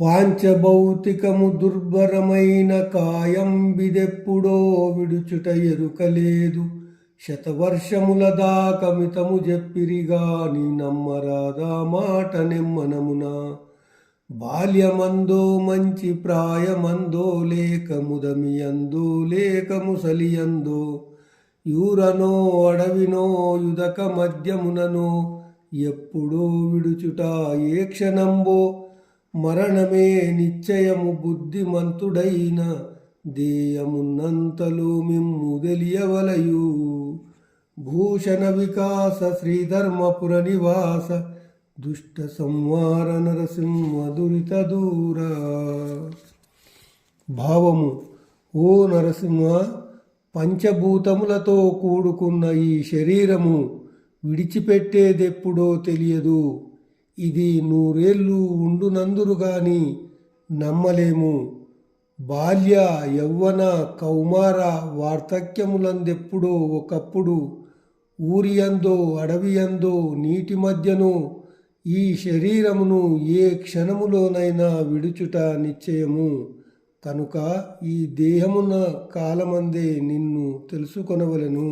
పాంచభౌతికము దుర్భరమైన కాయం బిదెప్పుడో విడుచుట ఎరుకలేదు. శతవర్షముల దాకమితము చెప్పిరిగాని నమ్మరాదా మాట నెమ్మనమునా. బాల్యమందో మంచి ప్రాయమందో లేక ముదమియందో లేక ముసలియందో, యూరనో అడవినో యుదక మధ్యముననో, ఎప్పుడో విడుచుట ఏ క్షణంబో. మరణమే నిశ్చయము బుద్ధిమంతుడైన దేయమున్నంతలో మిమ్ము తెలియవలయు. భూషణ వికాస శ్రీధర్మపుర నివాస దుష్ట సంహార నరసింహ దురిత దూర. భావము: ఓ నరసింహ, పంచభూతములతో కూడుకున్న ఈ శరీరము విడిచిపెట్టేదెప్పుడో తెలియదు. ఇది 100 ఏళ్ళు ఉండునందురు గాని నమ్మలేము. బాల్య యౌవన కౌమార వార్ధక్యములందెప్పుడో ఒకప్పుడు ఊరియందో అడవియందో నీటి మధ్యనో ఈ శరీరమును ఏ క్షణములోనైనా విడుచుట నిశ్చయము. కనుక ఈ దేహమున కాలమందే నిన్ను తెలుసుకొనవలెను.